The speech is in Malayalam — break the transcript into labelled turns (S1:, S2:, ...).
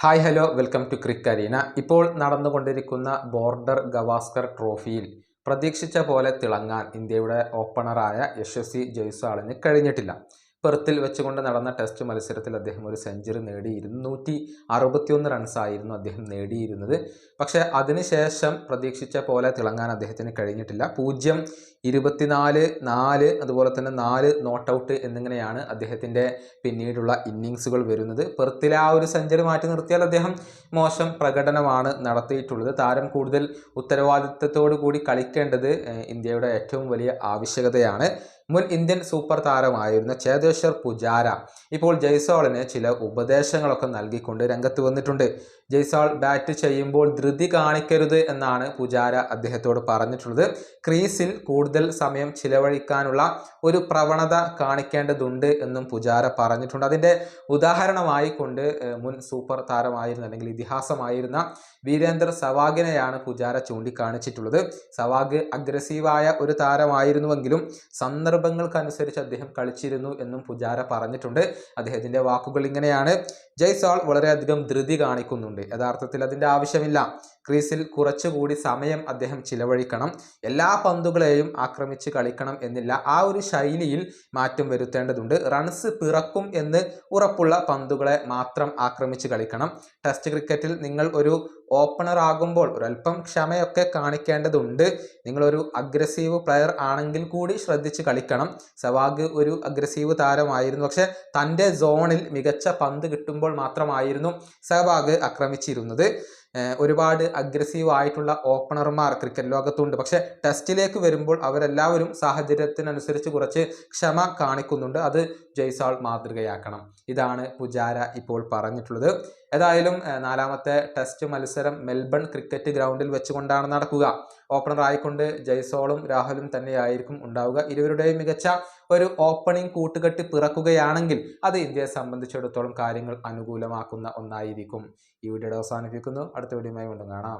S1: Hi hello welcome to Crick Arena. ഇപ്പോൾ നടന്നുകൊണ്ടിരിക്കുന്ന ബോർഡർ ഗവാസ്കർ ട്രോഫിയിൽ പ്രതീക്ഷിച്ച പോലെ തിളങ്ങാൻ ഇന്ത്യയുടെ ഓപ്പണറായ യശസ്വി ജയ്സ്വാളിന് കഴിഞ്ഞിട്ടില്ല. പെർത്തിൽ വെച്ചുകൊണ്ട് നടന്ന ടെസ്റ്റ് മത്സരത്തിൽ അദ്ദേഹം ഒരു സെഞ്ചുറി നേടി 261 റൺസായിരുന്നു അദ്ദേഹം നേടിയിരുന്നത്. പക്ഷേ അതിനുശേഷം പ്രതീക്ഷിച്ച പോലെ തിളങ്ങാൻ അദ്ദേഹത്തിന് കഴിഞ്ഞിട്ടില്ല. 0, 24, 4 അതുപോലെ തന്നെ 4 നോട്ട് ഔട്ട് എന്നിങ്ങനെയാണ് അദ്ദേഹത്തിൻ്റെ പിന്നീടുള്ള ഇന്നിങ്സുകൾ വരുന്നത്. പെർത്തിലെ ആ ഒരു സെഞ്ചുറി മാറ്റി നിർത്തിയാൽ അദ്ദേഹം മോശം പ്രകടനമാണ് നടത്തിയിട്ടുള്ളത്. താരം കൂടുതൽ ഉത്തരവാദിത്തത്തോടു കൂടി കളിക്കേണ്ടത് ഇന്ത്യയുടെ ഏറ്റവും വലിയ ആവശ്യകതയാണ്. മുൻ ഇന്ത്യൻ സൂപ്പർ താരമായിരുന്ന ചേതേശ്വർ പുജാര ഇപ്പോൾ ജയ്സ്വാളിന് ചില ഉപദേശങ്ങളൊക്കെ നൽകിക്കൊണ്ട് രംഗത്ത് വന്നിട്ടുണ്ട്. ജയ്സ്വാൾ ബാറ്റ് ചെയ്യുമ്പോൾ ധൃതി കാണിക്കരുത് എന്നാണ് പുജാര അദ്ദേഹത്തോട് പറഞ്ഞിട്ടുള്ളത്. ക്രീസിൽ കൂടുതൽ സമയം ചിലവഴിക്കാനുള്ള ഒരു പ്രവണത കാണിക്കേണ്ടതുണ്ട് എന്നും പുജാര പറഞ്ഞിട്ടുണ്ട്. അതിൻ്റെ ഉദാഹരണമായി കൊണ്ട് മുൻ സൂപ്പർ താരമായിരുന്ന അല്ലെങ്കിൽ ഇതിഹാസമായിരുന്ന വീരേന്ദർ സെവാഗിനെയാണ് പുജാര ചൂണ്ടിക്കാണിച്ചിട്ടുള്ളത്. സെവാഗ് അഗ്രസീവായ ഒരു താരമായിരുന്നുവെങ്കിലും സന്ദർഭങ്ങൾക്കനുസരിച്ച് അദ്ദേഹം കളിച്ചിരുന്നു എന്നും പുജാര പറഞ്ഞിട്ടുണ്ട്. അദ്ദേഹത്തിൻ്റെ വാക്കുകൾ ഇങ്ങനെയാണ്: ജയ്സ്വാൾ വളരെയധികം ധൃതി കാണിക്കുന്നുണ്ട്. യഥാർത്ഥത്തിൽ അതിൻ്റെ ആവശ്യമില്ല. ക്രീസിൽ കുറച്ചുകൂടി സമയം അദ്ദേഹം ചിലവഴിക്കണം. എല്ലാ പന്തുകളെയും ആക്രമിച്ച് കളിക്കണം എന്നില്ല. ആ ഒരു ശൈലിയിൽ മാറ്റം വരുത്തേണ്ടതുണ്ട്. റൺസ് പിറക്കും എന്ന് ഉറപ്പുള്ള പന്തുകളെ മാത്രം ആക്രമിച്ച് കളിക്കണം. ടെസ്റ്റ് ക്രിക്കറ്റിൽ നിങ്ങൾ ഒരു ഓപ്പണർ ആകുമ്പോൾ ഒരല്പം ക്ഷമയൊക്കെ കാണിക്കേണ്ടതുണ്ട്. നിങ്ങളൊരു അഗ്രസീവ് പ്ലെയർ ആണെങ്കിൽ കൂടി ശ്രദ്ധിച്ച് കളിക്കണം. സെവാഗ് ഒരു അഗ്രസീവ് താരമായിരുന്നു. പക്ഷെ തൻ്റെ സോണിൽ മികച്ച പന്ത് കിട്ടുമ്പോൾ മാത്രമായിരുന്നു സെവാഗ് ആക്രമിച്ചിരുന്നത്. ഒരുപാട് അഗ്രസീവ് ആയിട്ടുള്ള ഓപ്പണർമാർ ക്രിക്കറ്റ് ലോകത്തുണ്ട്. പക്ഷെ ടെസ്റ്റിലേക്ക് വരുമ്പോൾ അവരെല്ലാവരും സാഹചര്യത്തിനനുസരിച്ച് കുറച്ച് ക്ഷമ കാണിക്കുന്നുണ്ട്. അത് ജയ്സ്വാൾ മാതൃകയാക്കണം. ഇതാണ് പുജാര ഇപ്പോൾ പറഞ്ഞിട്ടുള്ളത്. ഏതായാലും നാലാമത്തെ ടെസ്റ്റ് മത്സരം മെൽബൺ ക്രിക്കറ്റ് ഗ്രൗണ്ടിൽ വെച്ചുകൊണ്ടാണ് നടക്കുക. ഓപ്പണർ ആയിക്കൊണ്ട് ജയ്സ്വാളും രാഹുലും തന്നെയായിരിക്കും ഉണ്ടാവുക. ഇരുവരുടെയും മികച്ച ഒരു ഓപ്പണിംഗ് കൂട്ടുകെട്ട് പിറക്കുകയാണെങ്കിൽ അത് ഇന്ത്യയെ സംബന്ധിച്ചിടത്തോളം കാര്യങ്ങൾ അനുകൂലമാക്കുന്ന ഒന്നായിരിക്കും. ഈ വീഡിയോ അവസാനിപ്പിക്കുന്നു. അടുത്ത വീഡിയോയുമായി വീണ്ടും കാണാം.